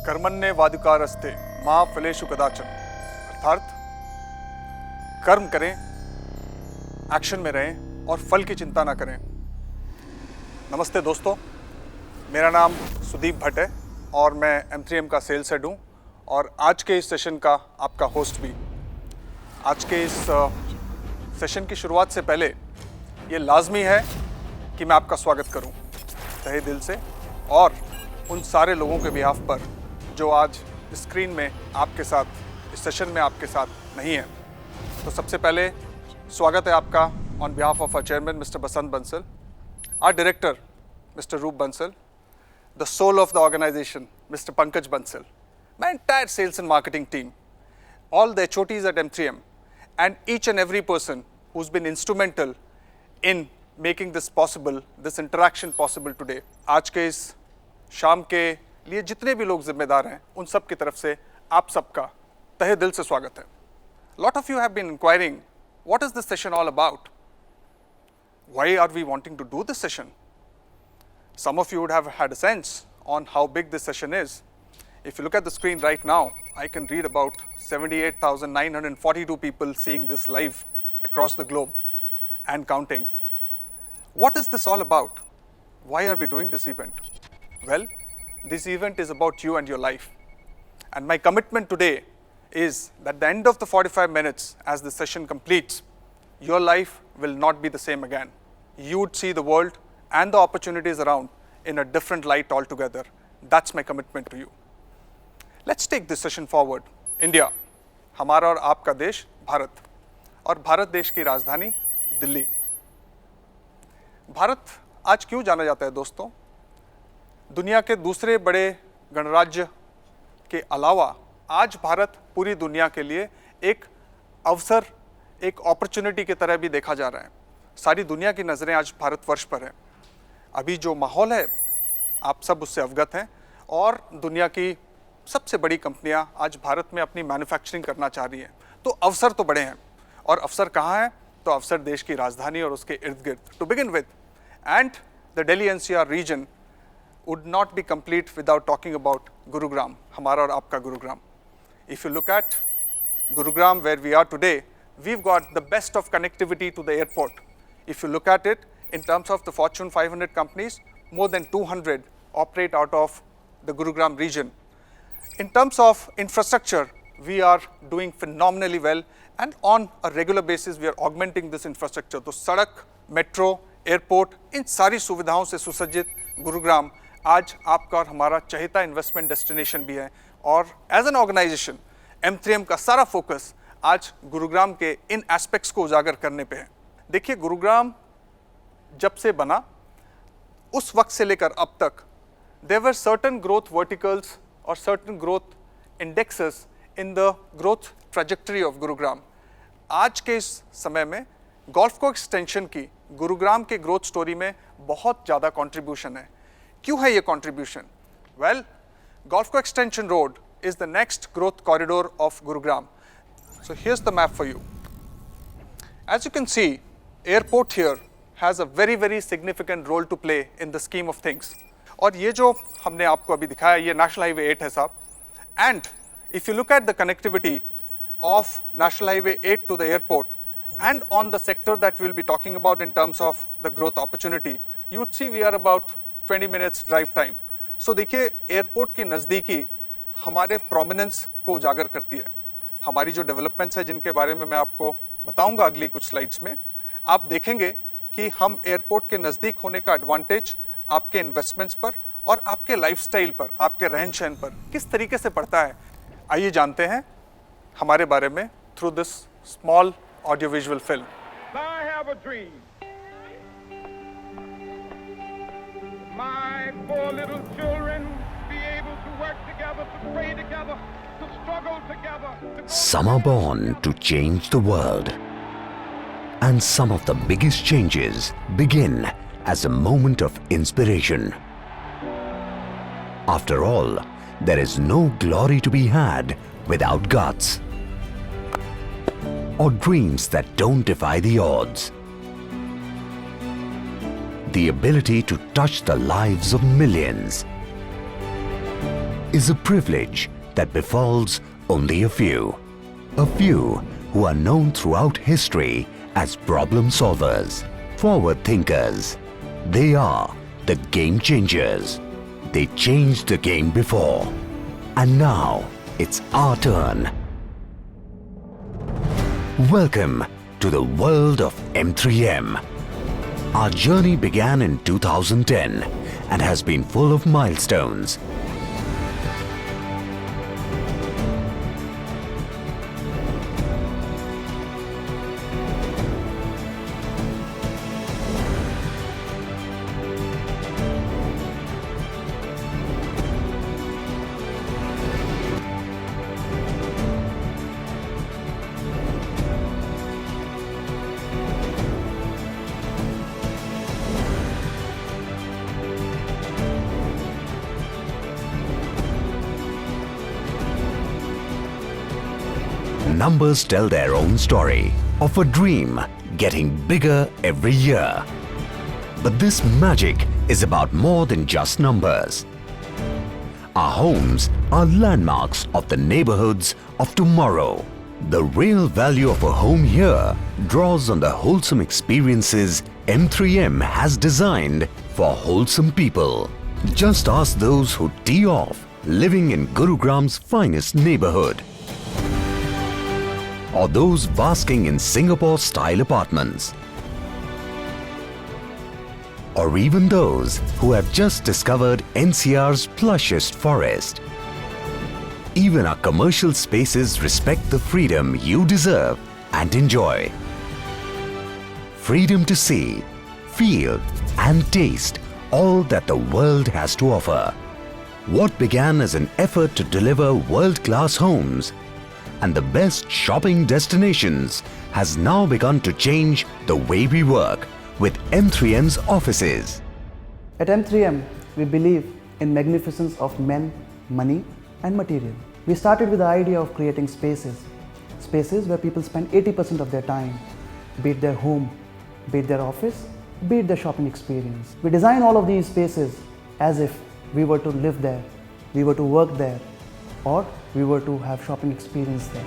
कर्मण्ये वाधिकारस्ते मां फलेषु कदाचन, अर्थात कर्म करें, एक्शन में रहें और फल की चिंता ना करें। नमस्ते दोस्तों, मेरा नाम सुदीप भट्ट है और मैं M3M का सेल्स हेड हूँ और आज के इस सेशन का आपका होस्ट भी। आज के इस सेशन की शुरुआत से पहले ये लाजमी है कि मैं आपका स्वागत करूं तहे दिल से और उन सारे लोगों के बिहाफ पर जो आज स्क्रीन में आपके साथ, इस सेशन में आपके साथ नहीं हैं। तो सबसे पहले स्वागत है आपका on behalf of our chairman mister Basant Bansal, our director mister Roop Bansal, the soul of the organisation mister Pankaj Bansal, my entire sales and marketing team, all the HOTs at M3M, and each and every person who's been instrumental in making this possible, this interaction possible today. आज के इस शाम के लिए जितने भी लोग जिम्मेदार हैं, उन सब की तरफ से आप सबका तहे दिल से स्वागत है। Lot of you have been inquiring, what is this session all about? Why are we wanting to do this session? Some of you would have had a sense on how big this session is. If you look at the screen right now, I can read about 78,942 people seeing this live across the globe and counting. What is this all about? Why are we doing this event? Well, this event is about you and your life. And my commitment today is that at the end of the 45 minutes, as the session completes, your life will not be the same again. You would see the world and the opportunities around in a different light altogether. That's my commitment to you. Let's take this session forward. India, हमारा और आपका देश भारत, और भारत देश की राजधानी दिल्ली। भारत आज क्यों जाना जाता है दोस्तों? दुनिया के दूसरे बड़े गणराज्य के अलावा आज भारत पूरी दुनिया के लिए एक अवसर, एक अपॉर्चुनिटी की तरह भी देखा जा रहा है। सारी दुनिया की नज़रें आज भारतवर्ष पर है। अभी जो माहौल है आप सब उससे अवगत हैं और दुनिया की सबसे बड़ी कंपनियां आज भारत में अपनी मैन्युफैक्चरिंग करना चाह रही हैं। तो अवसर तो बड़े हैं, और अवसर कहाँ हैं? तो अवसर देश की राजधानी और उसके इर्द गिर्द। To begin with, and the Delhi NCR region would not be complete without talking about Gurugram, हमारा और आपका Gurugram. If you look at Gurugram where we are today, we've got the best of connectivity to the airport. If you look at it in terms of the Fortune 500 companies, more than 200 operate out of the Gurugram region. In terms of infrastructure, we are doing phenomenally well, and on a regular basis we are augmenting this infrastructure. तो सड़क, metro, airport, इन सारी सुविधाओं से सुसज्जित गुरुग्राम आज आपका और हमारा चहेता इन्वेस्टमेंट डेस्टिनेशन भी है। और एज एन ऑर्गेनाइजेशन M3M का सारा फोकस आज गुरुग्राम के इन एस्पेक्ट्स को उजागर करने पे है। देखिए, गुरुग्राम जब से बना उस वक्त से लेकर अब तक there were certain growth verticals और certain growth indexes in the growth trajectory of Gurugram. आज के इस समय में गोल्फ कोर्स एक्सटेंशन की गुरुग्राम के ग्रोथ स्टोरी में बहुत ज़्यादा कंट्रीब्यूशन है। क्यों है ये contribution? Well, golf course extension road is the next growth corridor of Gurugram. So here's the map for you. As you can see, airport here has a very very significant role to play in the scheme of things. और ये जो हमने आपको अभी दिखाया, ये national highway 8 है साहब। And if you look at the connectivity of national highway 8 to the airport and on the sector that we will be talking about in terms of the growth opportunity, you would see we are about 20 minutes drive time. So देखिए, airport की नज़दीकी हमारे prominence को उजागर करती है। हमारी जो डेवलपमेंट्स है जिनके बारे में मैं आपको बताऊँगा अगली कुछ स्लाइड्स में, आप देखेंगे कि हम एयरपोर्ट के नज़दीक होने का एडवांटेज आपके इन्वेस्टमेंट्स पर और आपके लाइफस्टाइल पर, आपके रहन सहन पर किस तरीके से पड़ता है। आइए जानते हैं हमारे बारे में through this small audio visual film. I have a dream. My 4 little children be able to work together, to pray together, to struggle together. Some are born to change the world. And some of the biggest changes begin as a moment of inspiration. After all, there is no glory to be had without guts or dreams that don't defy the odds. The ability to touch the lives of millions is a privilege that befalls only a few. A few who are known throughout history as problem solvers, forward thinkers. They are the game changers. They changed the game before. And now it's our turn. Welcome to the world of M3M. Our journey began in 2010 and has been full of milestones. Numbers tell their own story of a dream getting bigger every year. But this magic is about more than just numbers. Our homes are landmarks of the neighborhoods of tomorrow. The real value of a home here draws on the wholesome experiences M3M has designed for wholesome people. Just ask those who tee off living in Gurugram's finest neighborhood, or those basking in Singapore-style apartments, or even those who have just discovered NCR's plushest forest. Even our commercial spaces respect the freedom you deserve and enjoy. Freedom to see, feel, and taste all that the world has to offer. What began as an effort to deliver world-class homes and the best shopping destinations has now begun to change the way we work with M3M's offices. At M3M, we believe in magnificence of men, money, and material. We started with the idea of creating spaces where people spend 80% of their time, be it their home, be it their office, be it their shopping experience. We design all of these spaces as if we were to live there, we were to work there, or we were to have shopping experience there.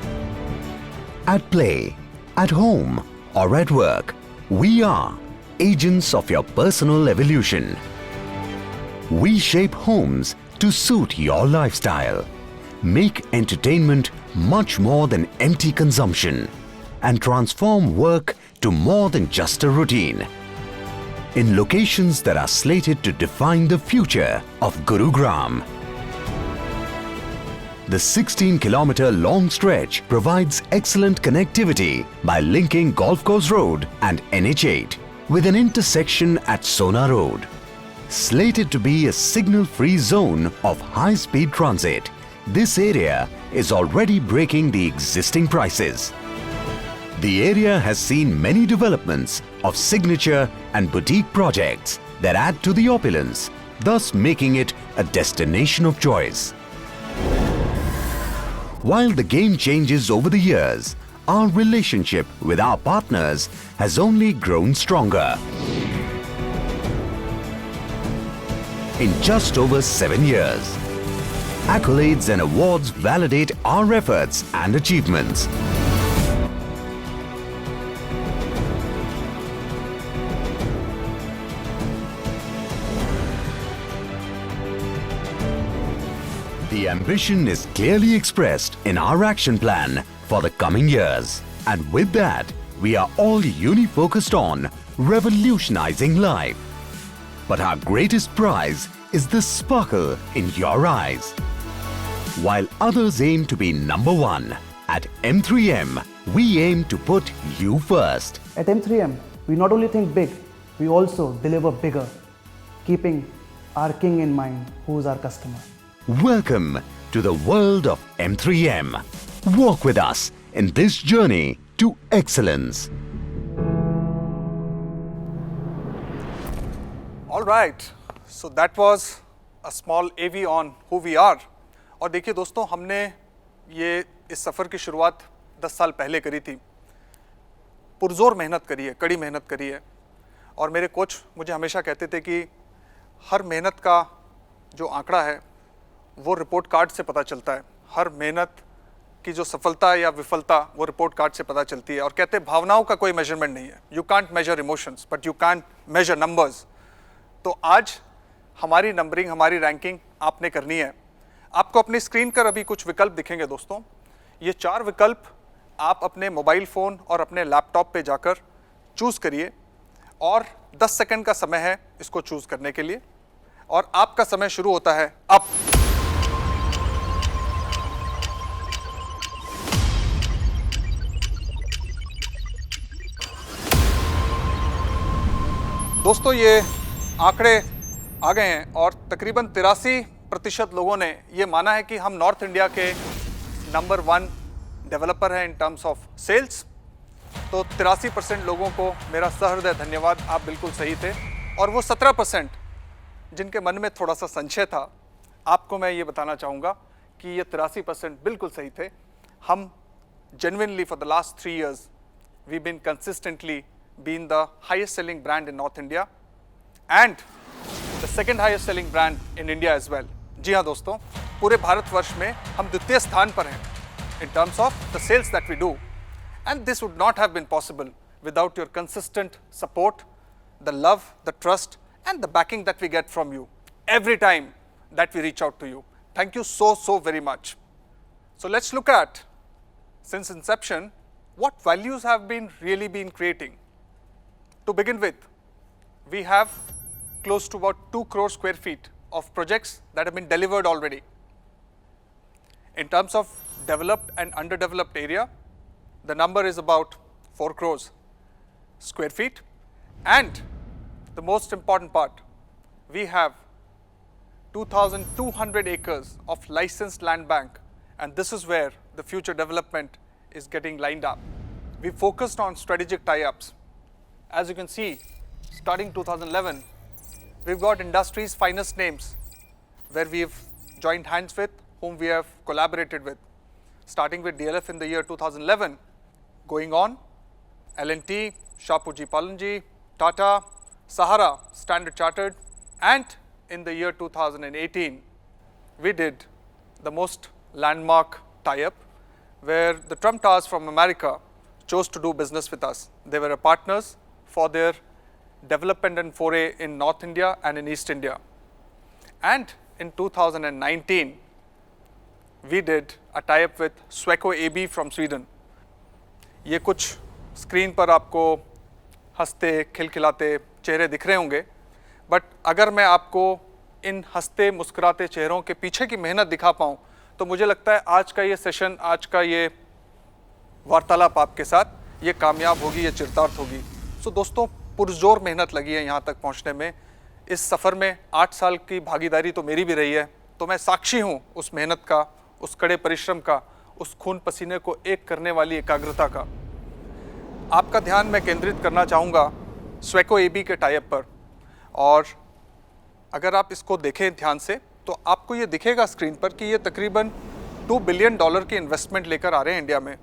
At play, at home, or at work, we are agents of your personal evolution. We shape homes to suit your lifestyle, make entertainment much more than empty consumption, and transform work to more than just a routine. In locations that are slated to define the future of Gurugram. The 16-kilometer long stretch provides excellent connectivity by linking Golf Course Road and NH8 with an intersection at Sona Road. Slated to be a signal-free zone of high-speed transit, this area is already breaking the existing prices. The area has seen many developments of signature and boutique projects that add to the opulence, thus making it a destination of choice. While the game changes over the years, our relationship with our partners has only grown stronger. In just over 7 years, accolades and awards validate our efforts and achievements. The ambition is clearly expressed in our action plan for the coming years. And with that, we are all uni-focused on revolutionizing life. But our greatest prize is the sparkle in your eyes. While others aim to be number one, at M3M, we aim to put you first. At M3M, we not only think big, we also deliver bigger, keeping our king in mind, who is our customer. Welcome to the world of M3M. Walk with us in this journey to excellence. All right, so that was a small AV on who we are. और देखिए दोस्तों, हमने ये इस सफ़र की शुरुआत 10 साल पहले करी थी. पुरजोर मेहनत करी है, कड़ी मेहनत करी है. और मेरे कोच मुझे हमेशा कहते थे कि हर मेहनत का जो आंकड़ा है वो रिपोर्ट कार्ड से पता चलता है। हर मेहनत की जो सफलता या विफलता वो रिपोर्ट कार्ड से पता चलती है। और कहते हैं भावनाओं का कोई मेजरमेंट नहीं है। You can't measure emotions but you can measure numbers. तो आज हमारी नंबरिंग, हमारी रैंकिंग आपने करनी है। आपको अपनी स्क्रीन पर अभी कुछ विकल्प दिखेंगे दोस्तों। ये 4 विकल्प आप अपने मोबाइल फ़ोन और अपने लैपटॉप पे जाकर चूज़ करिए और 10 सेकंड का समय है इसको चूज़ करने के लिए और आपका समय शुरू होता है अब। दोस्तों ये आंकड़े आ गए हैं और तकरीबन 83% लोगों ने ये माना है कि हम नॉर्थ इंडिया के नंबर 1 डेवलपर हैं इन टर्म्स ऑफ सेल्स। तो 83% लोगों को मेरा सहृदय धन्यवाद, आप बिल्कुल सही थे। और वो 17% जिनके मन में थोड़ा सा संशय था, आपको मैं ये बताना चाहूँगा कि ये 83% बिल्कुल सही थे। हम genuinely for the last 3 years we've been consistently been the highest selling brand in North India and the second highest selling brand in India as well. जी हाँ दोस्तों, पूरे भारतवर्ष में हम द्वितीय स्थान पर हैं in terms of the sales that we do, and this would not have been possible without your consistent support, the love, the trust and the backing that we get from you every time that we reach out to you. Thank you so very much. So let's look at, since inception, what values have been really been creating. To begin with, we have close to about 2 crore square feet of projects that have been delivered already. In terms of developed and underdeveloped area, the number is about 4 crores square feet. And the most important part, we have 2,200 acres of licensed land bank, and this is where the future development is getting lined up. We focused on strategic tie-ups. As you can see, starting 2011, we've got industry's finest names where we've joined hands with, whom we have collaborated with. Starting with DLF in the year 2011, going on, L&T, Shapoorji Pallonji, Tata, Sahara, Standard Chartered, and in the year 2018, we did the most landmark tie-up where the Trump Towers from America chose to do business with us. They were our partners for their development and foray in North India and in East India. And in 2019, we did a tie-up with Sweco AB from Sweden. ये कुछ screen पर आपको हंसते खिलखिलाते चेहरे दिख रहे होंगे, but अगर मैं आपको इन हंसते मुस्कुराते चेहरों के पीछे की मेहनत दिखा पाऊँ तो मुझे लगता है आज का ये सेशन, आज का ये वार्तालाप आपके साथ ये कामयाब होगी, ये चरितार्थ होगी। सो दोस्तों, पुरजोर मेहनत लगी है यहाँ तक पहुँचने में। इस सफ़र में 8 साल की भागीदारी तो मेरी भी रही है, तो मैं साक्षी हूँ उस मेहनत का, उस कड़े परिश्रम का, उस खून पसीने को एक करने वाली एकाग्रता का। आपका ध्यान मैं केंद्रित करना चाहूँगा स्वेको एबी के टाई अप पर, और अगर आप इसको देखें ध्यान से तो आपको ये दिखेगा स्क्रीन पर कि ये तकरीबन $2 बिलियन की इन्वेस्टमेंट लेकर आ रहे हैं इंडिया में।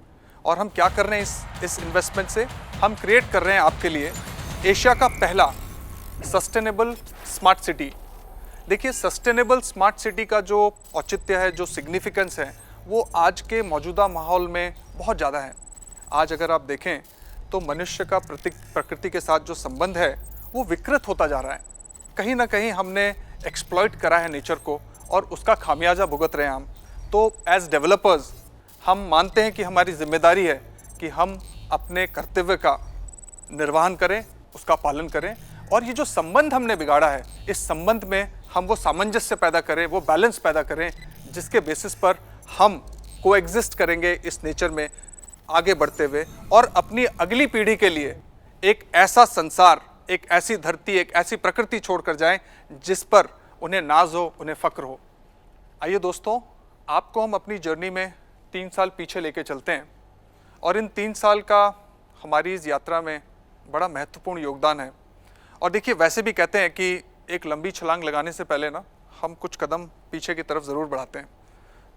और हम क्या कर रहे हैं इस इन्वेस्टमेंट से? हम क्रिएट कर रहे हैं आपके लिए एशिया का पहला सस्टेनेबल स्मार्ट सिटी। देखिए, सस्टेनेबल स्मार्ट सिटी का जो औचित्य है, जो सिग्निफिकेंस है, वो आज के मौजूदा माहौल में बहुत ज़्यादा है। आज अगर आप देखें तो मनुष्य का प्रकृति के साथ जो संबंध है वो विकृत होता जा रहा है। कहीं ना कहीं हमने एक्सप्लॉइट करा है नेचर को और उसका खामियाजा भुगत रहे हैं हम। तो एज डेवलपर्स हम मानते हैं कि हमारी जिम्मेदारी है कि हम अपने कर्तव्य का निर्वहन करें, उसका पालन करें, और ये जो संबंध हमने बिगाड़ा है, इस संबंध में हम वो सामंजस्य पैदा करें, वो बैलेंस पैदा करें, जिसके बेसिस पर हम कोएग्जिस्ट करेंगे इस नेचर में आगे बढ़ते हुए और अपनी अगली पीढ़ी के लिए एक ऐसा संसार, एक ऐसी धरती, एक ऐसी प्रकृति छोड़कर जाएं जिस पर उन्हें नाज हो, उन्हें फ़क्र हो। आइए दोस्तों, आपको हम अपनी जर्नी में 3 साल पीछे लेके चलते हैं, और इन 3 साल का हमारी इस यात्रा में बड़ा महत्वपूर्ण योगदान है। और देखिए, वैसे भी कहते हैं कि एक लंबी छलांग लगाने से पहले ना हम कुछ कदम पीछे की तरफ ज़रूर बढ़ाते हैं।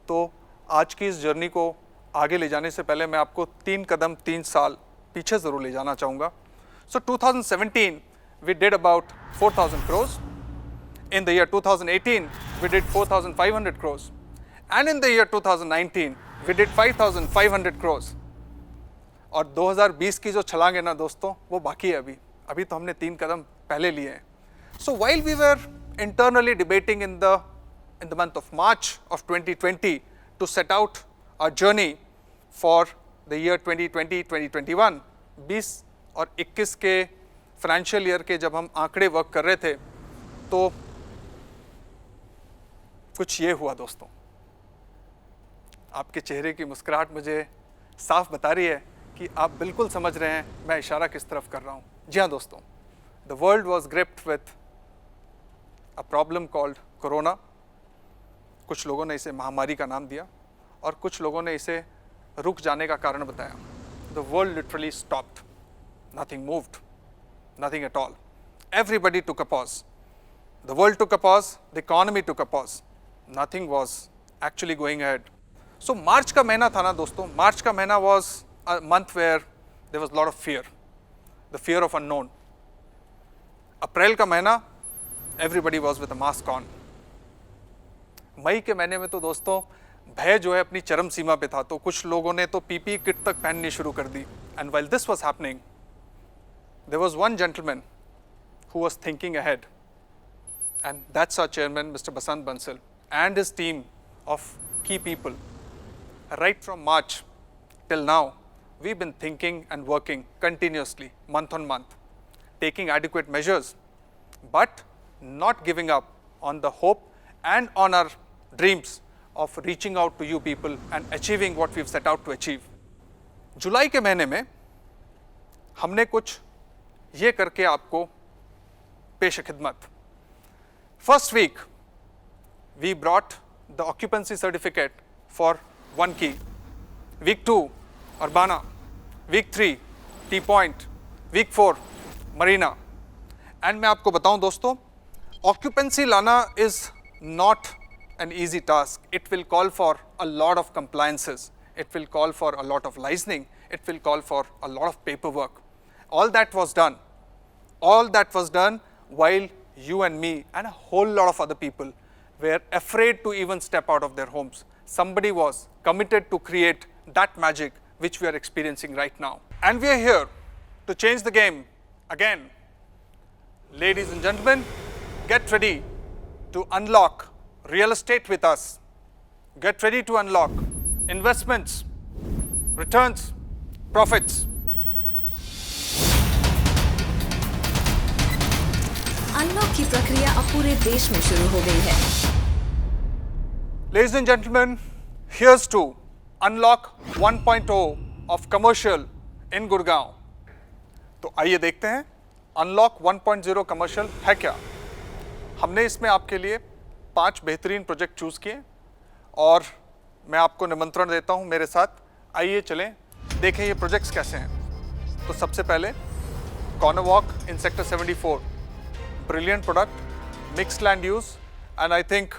तो आज की इस जर्नी को आगे ले जाने से पहले मैं आपको 3 कदम 3 साल पीछे ज़रूर ले जाना चाहूँगा। So 2017 we did about 4,000 crores. In the year 2018 we did 4,500 crores. And in the year 2019, we did 5,500 crores. और 2020 की जो छलांग है ना दोस्तों, वो बाकी है अभी तो हमने 3 कदम पहले लिए हैं. So while we were internally debating in the month of March of 2020 to set out our journey for the year 2020-2021, 20 और 21 के फाइनेंशियल ईयर के जब हम आंकड़े वर्क कर रहे थे तो कुछ ये हुआ दोस्तों. आपके चेहरे की मुस्कुराहट मुझे साफ बता रही है कि आप बिल्कुल समझ रहे हैं मैं इशारा किस तरफ कर रहा हूँ. जी हाँ दोस्तों, the world was gripped with a problem called corona. कुछ लोगों ने इसे महामारी का नाम दिया और कुछ लोगों ने इसे रुक जाने का कारण बताया. The world literally stopped. Nothing moved, nothing at all. Everybody took a pause. The world took a pause, the economy took a pause. Nothing was actually going ahead. So March का महीना था ना दोस्तों, मार्च का महीना was a month where there was lot of fear, the fear of unknown. April का महीना everybody was with a mask on. मई के महीने में तो दोस्तों भय जो है अपनी चरम सीमा पे था, तो कुछ लोगों ने तो पीपी किट तक पहननी शुरू कर दी. And while this was happening, there was one gentleman who was thinking ahead, and that's our chairman mister Basant Bansal and his team of key people. Right from March till now, we've been thinking and working continuously, month on month, taking adequate measures, but not giving up on the hope and on our dreams of reaching out to you people and achieving what we've set out to achieve. जुलाई के महीने में हमने कुछ ये करके आपको पेश खिदमत. First week, we brought the occupancy certificate for 1 key. Week 2, Urbana. Week 3, T Point. Week 4, Marina. And मैं आपको बताऊं दोस्तों, occupancy लाना is not an easy task. It will call for a lot of compliances. It will call for a lot of licensing. It will call for a lot of paperwork. All that was done. All that was done while you and me and a whole lot of other people were afraid to even step out of their homes. Somebody was committed to create that magic which we are experiencing right now. And we are here to change the game again. Ladies and gentlemen, get ready to unlock real estate with us. Get ready to unlock investments, returns, profits. Unlock की प्रक्रिया अब पूरे देश में शुरू हो गई है. Ladies and gentlemen, here's to unlock 1.0 of commercial in Gurgaon. तो आइए देखते हैं unlock 1.0 commercial है क्या. हमने इसमें आपके लिए 5 बेहतरीन प्रोजेक्ट चूज किए और मैं आपको निमंत्रण देता हूं मेरे साथ. आइए चलें देखें ये प्रोजेक्ट्स कैसे हैं. तो सबसे पहले corner walk in sector 74. Brilliant product, mixed land use, and I think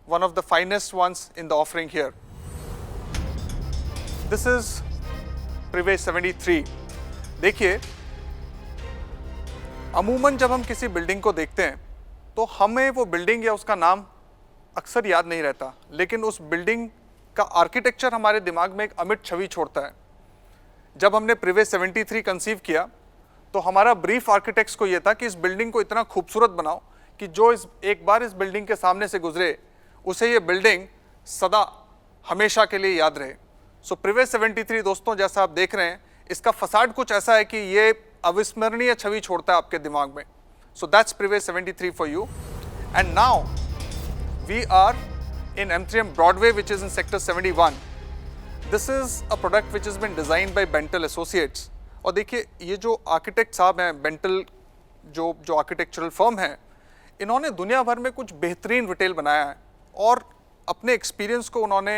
one of the finest ones in the offering here. This is Prive 73. देखिए, अमूमन जब हम किसी बिल्डिंग को देखते हैं तो हमें वो बिल्डिंग या उसका नाम अक्सर याद नहीं रहता, लेकिन उस बिल्डिंग का आर्किटेक्चर हमारे दिमाग में एक अमिट छवि छोड़ता है. जब हमने प्रिवे 73 कंसीव किया तो हमारा ब्रीफ आर्किटेक्ट्स को ये था कि इस बिल्डिंग को इतना खूबसूरत बनाओ कि जो एक बार इस बिल्डिंग के सामने से गुजरे उसे ये बिल्डिंग सदा हमेशा के लिए याद रहे. सो प्रिवे 73 दोस्तों जैसा आप देख रहे हैं, इसका फसाड कुछ ऐसा है कि ये अविस्मरणीय छवि छोड़ता है आपके दिमाग में. So that's Privé 73 for you. And now we are in M3M Broadway which is in sector 71. This is a product which has been designed by Bentel Associates. और देखिए ये जो आर्किटेक्ट साहब हैं, बेंटल जो आर्किटेक्चरल फर्म है, इन्होंने दुनिया भर में कुछ बेहतरीन रिटेल बनाया है और अपने एक्सपीरियंस को उन्होंने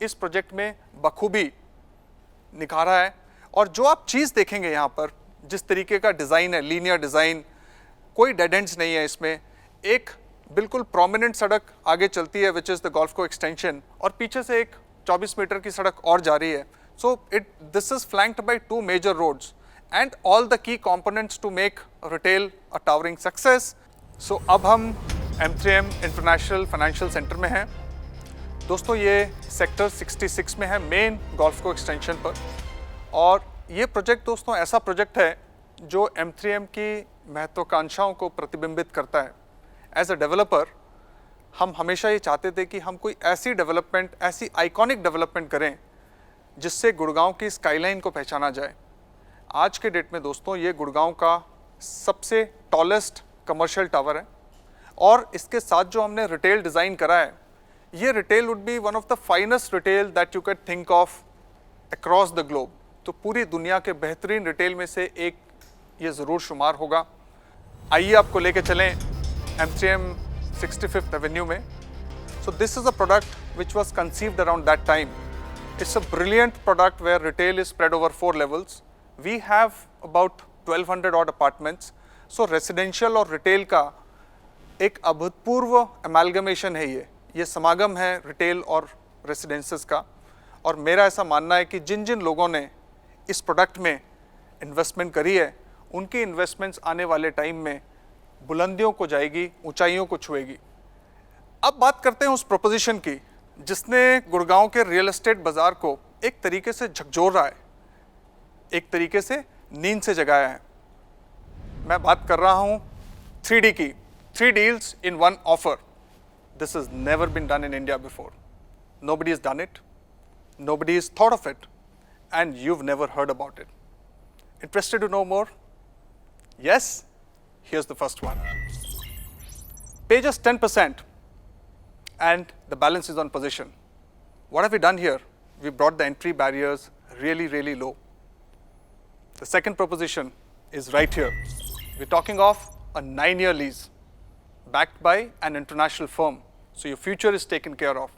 इस प्रोजेक्ट में बखूबी निखारा है. और जो आप चीज़ देखेंगे यहाँ पर, जिस तरीके का डिज़ाइन है, लीनियर डिज़ाइन, कोई डेड एंड्स नहीं है इसमें. एक बिल्कुल प्रोमिनेंट सड़क आगे चलती है विच इज़ द गोल्फ को एक्सटेंशन, और पीछे से एक 24 मीटर की सड़क और जा रही है. So this is flanked by 2 major roads and all the key components to make retail a towering success. So अब हम M3M इंटरनेशनल फाइनेंशियल सेंटर में हैं। दोस्तों ये सेक्टर 66 में है, मेन गोल्फ को एक्सटेंशन पर। और ये प्रोजेक्ट दोस्तों ऐसा प्रोजेक्ट है जो M3M की महत्वाकांक्षाओं को प्रतिबिंबित करता है। एज अ डेवलपर हम हमेशा ये चाहते थे कि हम कोई ऐसी डेवलपमेंट, ऐसी आइकॉनिक डेवलपमेंट करें जिससे गुड़गांव की स्काईलाइन को पहचाना जाए। आज के डेट में दोस्तों ये गुड़गांव का सबसे टॉलेस्ट कमर्शियल टावर है और इसके साथ जो हमने रिटेल डिज़ाइन करा है, ये retail would be one of the finest retail that you can think of across the globe. तो पूरी दुनिया के बेहतरीन रिटेल में से एक ये ज़रूर शुमार होगा। आइए आपको लेके चलें M3M 65th एवेन्यू में। So this is a product which was conceived around that time. It's a brilliant product where retail is spread over 4 levels. We have about 1200 odd apartments. So residential और retail का एक अभूतपूर्व amalgamation है ये समागम है retail और residences का। और मेरा ऐसा मानना है कि जिन जिन लोगों ने इस प्रोडक्ट में इन्वेस्टमेंट करी है, उनकी इन्वेस्टमेंट्स आने वाले टाइम में बुलंदियों को जाएगी, ऊंचाइयों को छुएगी। अब बात करते हैं उस प्रोपोजिशन की जिसने गुड़गांव के रियल एस्टेट बाजार को एक तरीके से झकझोर रहा है, एक तरीके से नींद से जगाया है। मैं बात कर रहा हूं 3D की, 3 deals in 1 offer. This has never been done in India before. Nobody has done it, nobody has thought of it, and you've never heard about it. Interested to know more? Yes? Here's the first one. Pay just 10% and the balance is on possession. What have we done here? We brought the entry barriers really, really low. The second proposition is right here. We're talking of a 9-year lease backed by an international firm. So your future is taken care of.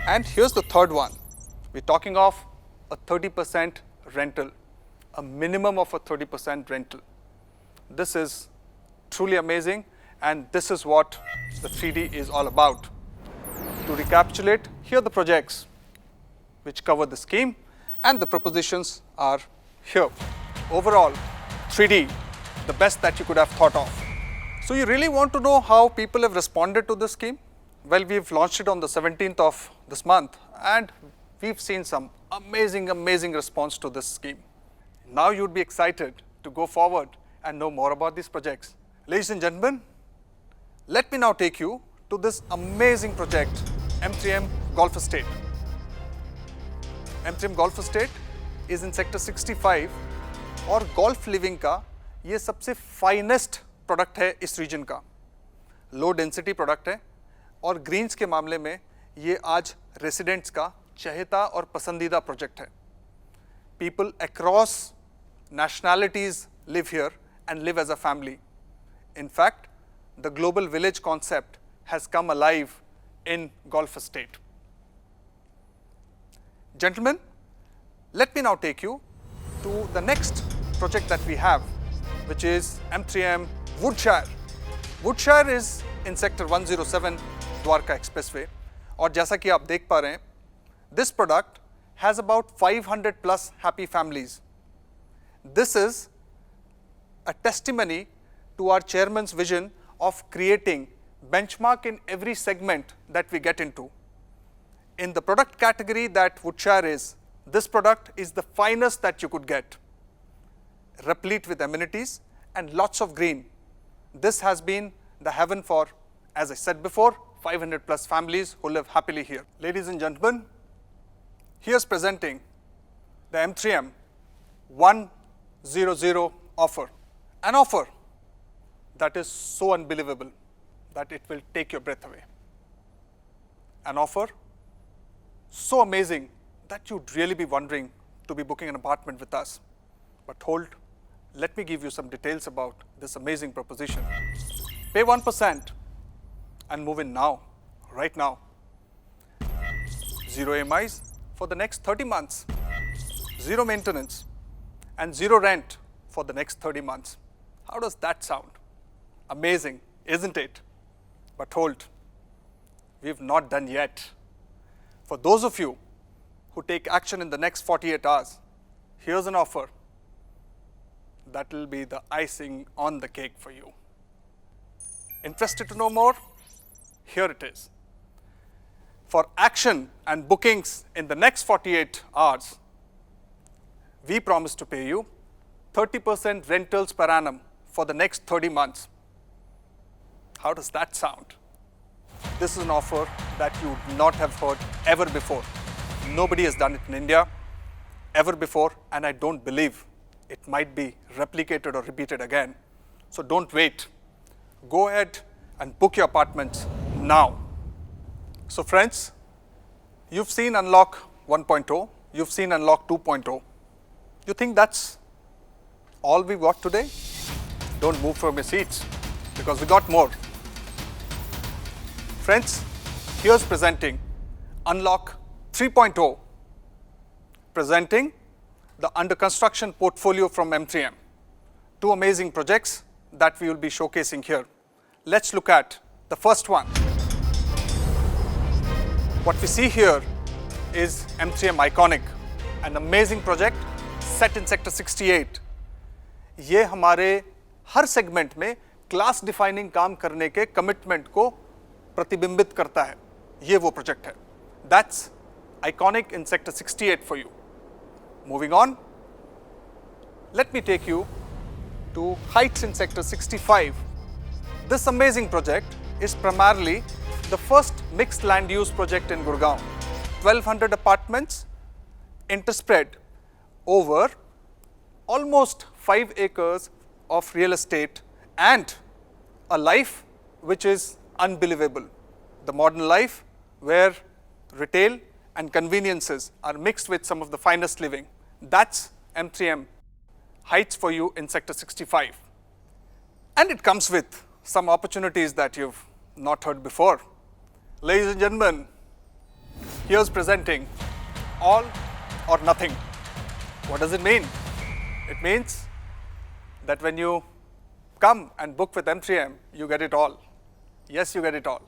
And here's the third one. We're talking of a 30% rental, a minimum of a 30% rental. This is truly amazing, and this is what the 3D is all about. To recapitulate, here are the projects which cover the scheme, and the propositions are here. Overall, 3D, the best that you could have thought of. So you really want to know how people have responded to this scheme? Well, we've launched it on the 17th of this month, and we've seen some amazing response to this scheme. Now you'd be excited to go forward and know more about these projects. Ladies and gentlemen, let me now take you to this amazing project, M3M Golf Estate. M3M Golf Estate is in Sector 65 और golf living का ये सबसे finest product है इस reason का। Low density product है और Green's के मामले में ये आज रेसिडेंट्स का चहेता और पसंदीदा प्रोजेक्ट है। People across nationalities live here and live as a family. In fact, the global village concept has come alive in Golf Estate. Gentlemen, let me now take you to the next project that we have, which is M3M Woodshire. Woodshire is in Sector 107, Dwarka Expressway. और जैसा कि आप देख पा रहे हैं, this product has about 500 plus happy families. This is a testimony to our chairman's vision of creating benchmark in every segment that we get into. In the product category that Woodshire is, this product is the finest that you could get. Replete with amenities and lots of green. This has been the heaven for, as I said before, 500 plus families who live happily here. Ladies and gentlemen, here's presenting the M3M 100 offer. An offer that is so unbelievable that it will take your breath away. An offer so amazing that you'd really be wondering to be booking an apartment with us. But hold, let me give you some details about this amazing proposition. Pay 1% and move in now, right now. 0 EMIs for the next 30 months, 0 maintenance, and 0 rent for the next 30 months. How does that sound? Amazing, isn't it? But hold, we've not done yet. For those of you who take action in the next 48 hours, here's an offer that will be the icing on the cake for you. Interested to know more? Here it is. For action and bookings in the next 48 hours, we promise to pay you 30% rentals per annum for the next 30 months. How does that sound? This is an offer that you would not have heard ever before. Nobody has done it in India ever before, and I don't believe it might be replicated or repeated again. So don't wait. Go ahead and book your apartments now. So friends, you've seen Unlock 1.0, you've seen Unlock 2.0. You think that's all we've got today? Don't move from your seats, because we got more. Friends, here's presenting Unlock 3.0, presenting the under construction portfolio from M3M. Two amazing projects that we will be showcasing here. Let's look at the first one. What we see here is M3M Iconic, an amazing project set in Sector 68. ये हमारे हर segment में class defining काम करने के commitment को प्रतिबिंबित करता है. ये वो प्रोजेक्ट है. That's Iconic in Sector 68 for you. Moving on, let me take you to Heights in Sector 65. This amazing project is primarily the first mixed land use project in Gurgaon. 1200 apartments interspread over almost 5 acres of real estate and a life which is unbelievable. The modern life where retail and conveniences are mixed with some of the finest living. That's M3M Heights for you in Sector 65. And it comes with some opportunities that you've not heard before. Ladies and gentlemen, here's presenting All or Nothing. What does it mean? It means that when you come and book with M3M, you get it all. Yes, you get it all.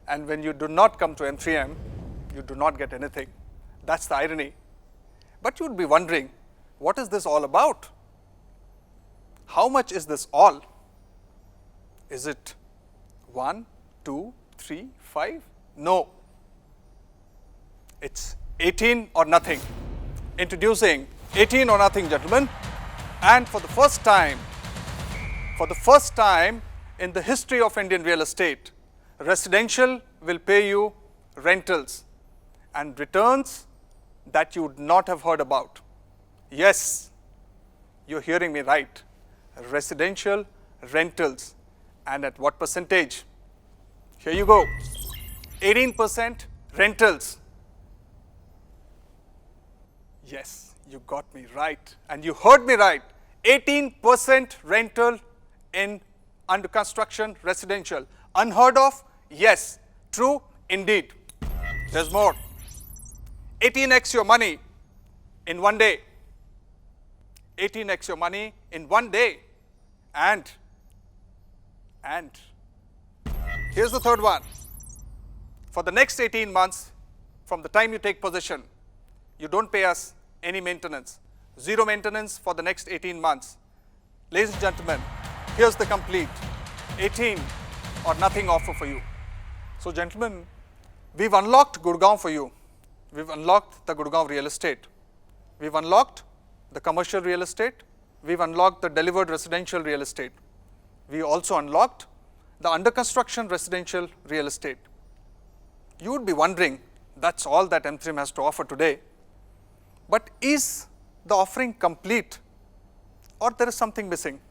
And when you do not come to M3M, you do not get anything. That's the irony. But you'd be wondering, what is this all about? How much is this all? Is it 1, 2, 3, 5? No. It's 18 or nothing. Introducing 18 or nothing, gentlemen. And for the first time in the history of Indian real estate, residential will pay you rentals and returns that you would not have heard about. Yes, you're hearing me right. Residential rentals. And at what percentage? Here you go. 18% rentals. Yes, you got me right. And you heard me right. 18% rental in under construction residential. Unheard of? Yes. True? Indeed. There's more. 18x your money in one day. 18x your money in one day. And here's the third one. For the next 18 months, from the time you take possession, you don't pay us any maintenance. Zero maintenance for the next 18 months. Ladies and gentlemen, here's the complete 18 or nothing offer for you. So gentlemen, we've unlocked Gurgaon for you. We've unlocked the Gurgaon real estate. We've unlocked the commercial real estate. We've unlocked the delivered residential real estate. We also unlocked the under construction residential real estate. You would be wondering, that's all that M3M has to offer today. But is the offering complete, or there is something missing?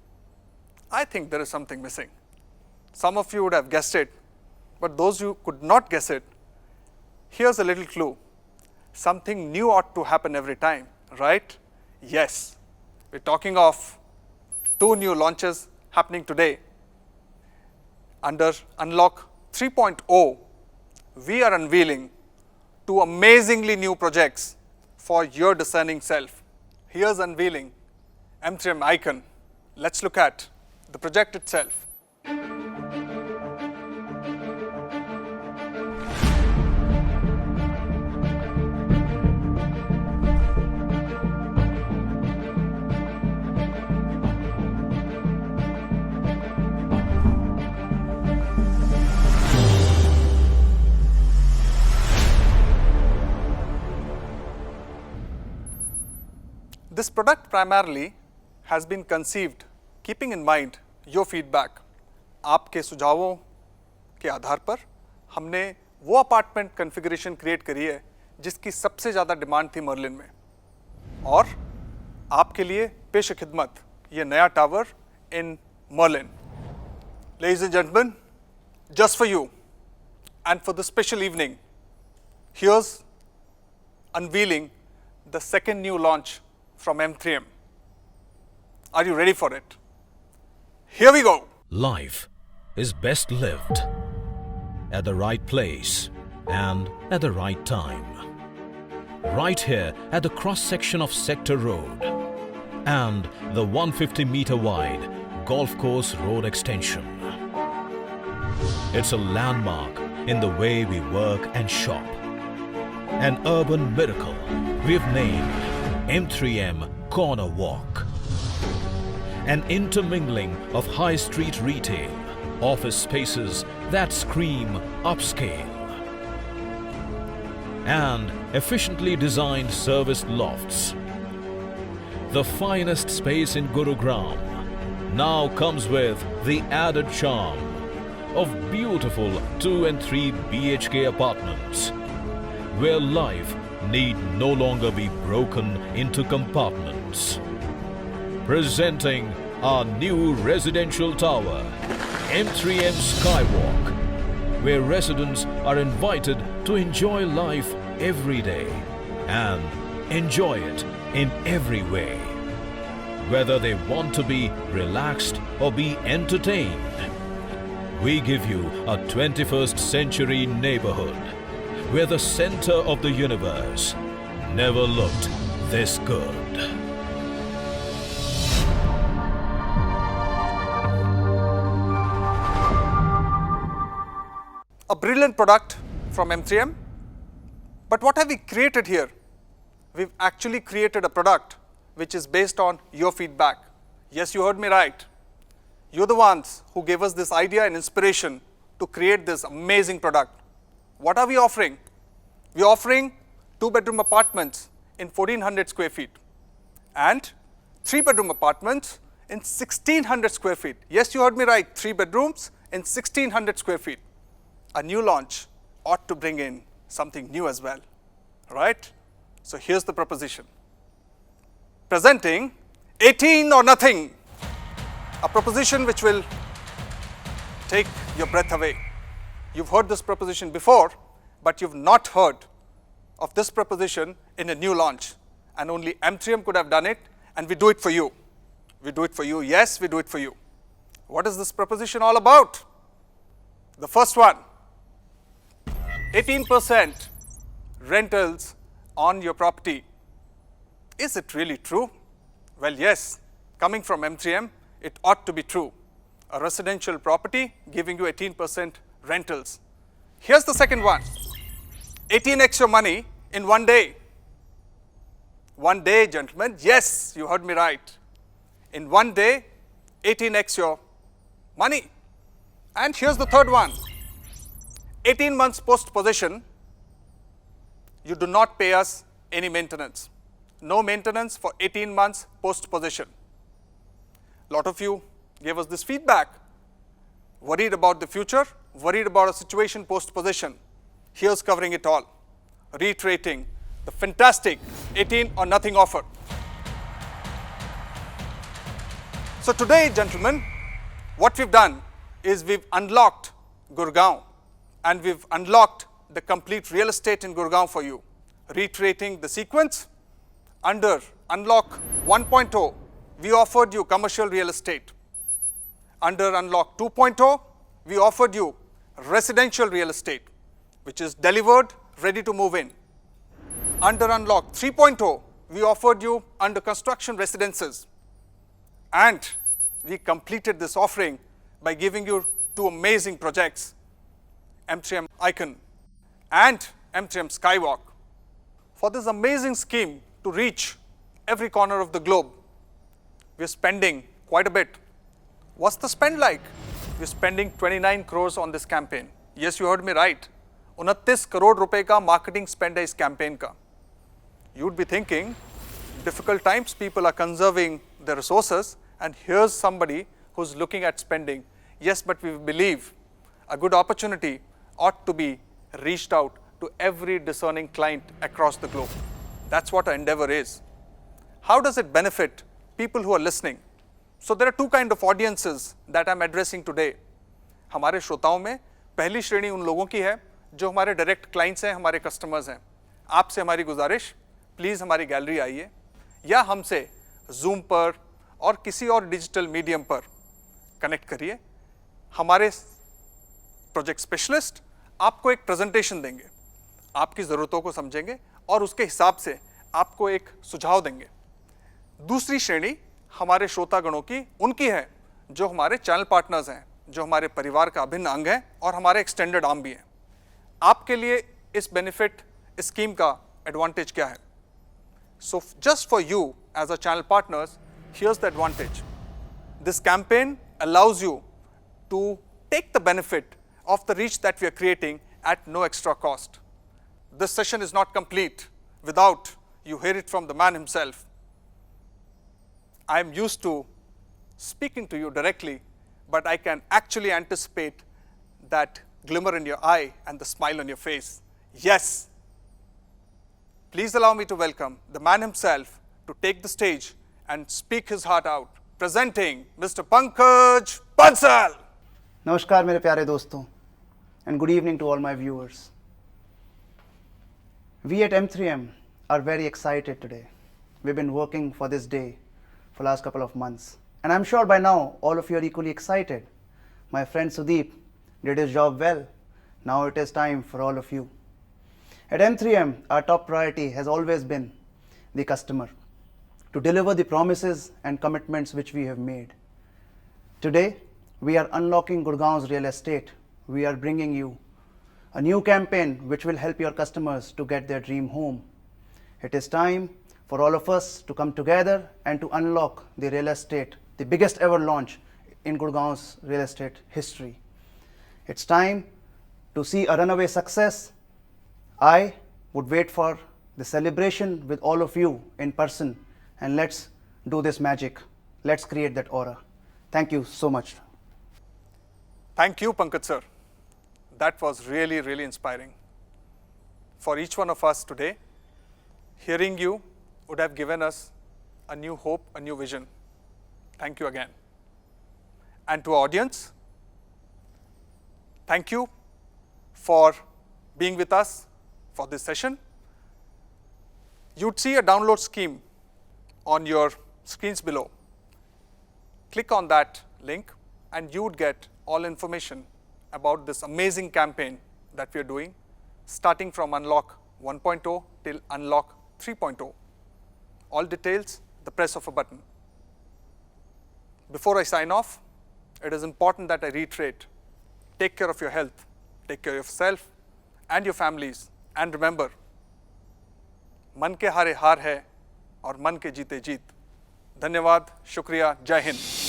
I think there is something missing. Some of you would have guessed it, but those who could not guess it, here's a little clue. Something new ought to happen every time, right? Yes. We're talking of 2 new launches happening today. Under Unlock 3.0, we are unveiling 2 amazingly new projects for your discerning self. Here's unveiling M3M Icon. Let's look at the project itself. This product primarily has been conceived keeping in mind your feedback. आपके सुझावों के आधार पर हमने वो apartment configuration create करी है जिसकी सबसे ज़्यादा डिमांड थी मर्लिन में, और आपके लिए पेश खिदमत ये नया tower in Merlin. Ladies and gentlemen, just for you and for the special evening, here's unveiling the second new launch from M3M. Are you ready for it? Here we go. Life is best lived at the right place and at the right time. Right here at the cross-section of Sector Road and the 150-meter wide Golf Course Road extension. It's a landmark in the way we work and shop. An urban miracle we've named M3M Corner Walk. An intermingling of high street retail, office spaces that scream upscale, and efficiently designed serviced lofts. The finest space in Gurugram now comes with the added charm of beautiful 2 and 3 BHK apartments, where life need no longer be broken into compartments. Presenting our new residential tower, M3M Skywalk, where residents are invited to enjoy life every day and enjoy it in every way. Whether they want to be relaxed or be entertained, we give you a 21st century neighborhood where the center of the universe never looked this good. A brilliant product from M3M. But what have we created here? We've actually created a product which is based on your feedback. Yes, you heard me right. You're the ones who gave us this idea and inspiration to create this amazing product. What are we offering? We're offering 2-bedroom apartments in 1400 square feet and 3-bedroom apartments in 1600 square feet. Yes, you heard me right. 3 bedrooms in 1600 square feet. A new launch ought to bring in something new as well, right? So here's the proposition. Presenting 18 or nothing, a proposition which will take your breath away. You've heard this proposition before, but you've not heard of this proposition in a new launch. And only M3M could have done it, and we do it for you. We do it for you. Yes, we do it for you. What is this proposition all about? The first one, 18% rentals on your property. Is it really true? Well, yes, coming from M3M, it ought to be true. A residential property giving you 18% rentals. Here's the second one, 18x your money in one day. One day, gentlemen. Yes, you heard me right. In one day, 18x your money. And here's the third one, 18 months post-possession, you do not pay us any maintenance. No maintenance for 18 months post-possession. A lot of you gave us this feedback. Worried about the future, worried about a situation post-possession. Here's covering it all. Reiterating the fantastic 18 or nothing offer. So today, gentlemen, what we've done is we've unlocked Gurgaon, and we've unlocked the complete real estate in Gurgaon for you. Reiterating the sequence, under Unlock 1.0, we offered you commercial real estate. Under Unlock 2.0, we offered you residential real estate, which is delivered, ready to move in. Under Unlock 3.0, we offered you under construction residences. And we completed this offering by giving you 2 amazing projects, M3M Icon and M3M Skywalk. For this amazing scheme to reach every corner of the globe, we're spending quite a bit. What's the spend like? We're spending 29 crores on this campaign. Yes, you heard me right. 29 crore रुपए का marketing spend है इस campaign का. You'd be thinking, difficult times, people are conserving their resources, and here's somebody who's looking at spending. Yes, but we believe a good opportunity ought to be reached out to every discerning client across the globe. That's what our endeavor is. How does it benefit people who are listening? So there are two kind of audiences that I'm addressing today. हमारे श्रोताओं में पहली श्रेणी उन लोगों की है जो हमारे डायरेक्ट क्लाइंट्स हैं, हमारे कस्टमर्स हैं. आपसे हमारी गुजारिश, प्लीज़ हमारी गैलरी आइए या हमसे जूम पर और किसी और डिजिटल मीडियम पर कनेक्ट करिए. हमारे प्रोजेक्ट स्पेशलिस्ट आपको एक प्रेजेंटेशन देंगे, आपकी ज़रूरतों को समझेंगे और उसके हिसाब से आपको एक सुझाव देंगे. दूसरी श्रेणी हमारे श्रोतागणों की उनकी है जो हमारे चैनल पार्टनर्स हैं, जो हमारे परिवार का अभिन्न अंग है और हमारे एक्सटेंडेड आर्म भी हैं. आपके लिए इस बेनिफिट स्कीम का एडवांटेज क्या है? So just for you as a channel partners, here's the advantage. This campaign allows you to take the benefit of the reach that we are creating at no extra cost. This session is not complete without you hear it from the man himself. I am used to speaking to you directly, but I can actually anticipate that glimmer in your eye and the smile on your face. Yes. Please allow me to welcome the man himself to take the stage and speak his heart out. Presenting Mr. Pankaj Bansal. नमस्कार मेरे प्यारे दोस्तों, and good evening to all my viewers. We at M3M are very excited today. We've been working for this day for the last couple of months, and I'm sure by now all of you are equally excited. My friend Sudeep did his job well. Now it is time for all of you. At M3M, our top priority has always been the customer, to deliver the promises and commitments which we have made. Today, we are unlocking Gurgaon's real estate. We are bringing you a new campaign which will help your customers to get their dream home. It is time for all of us to come together and to unlock the real estate, the biggest ever launch in Gurgaon's real estate history. It's time to see a runaway success. I would wait for the celebration with all of you in person. And let's do this magic. Let's create that aura. Thank you so much. Thank you, Pankaj sir. That was really, really inspiring. For each one of us today, hearing you would have given us a new hope, a new vision. Thank you again. And to our audience, thank you for being with us for this session. You'd see a download scheme on your screens below. Click on that link and you would get all information about this amazing campaign that we are doing, starting from Unlock 1.0 till Unlock 3.0. All details, the press of a button. Before I sign off, it is important that I reiterate, take care of your health, take care of yourself and your families, and remember, मन के हारे हार है और मन के जीते जीत. धन्यवाद, शुक्रिया, जय हिंद.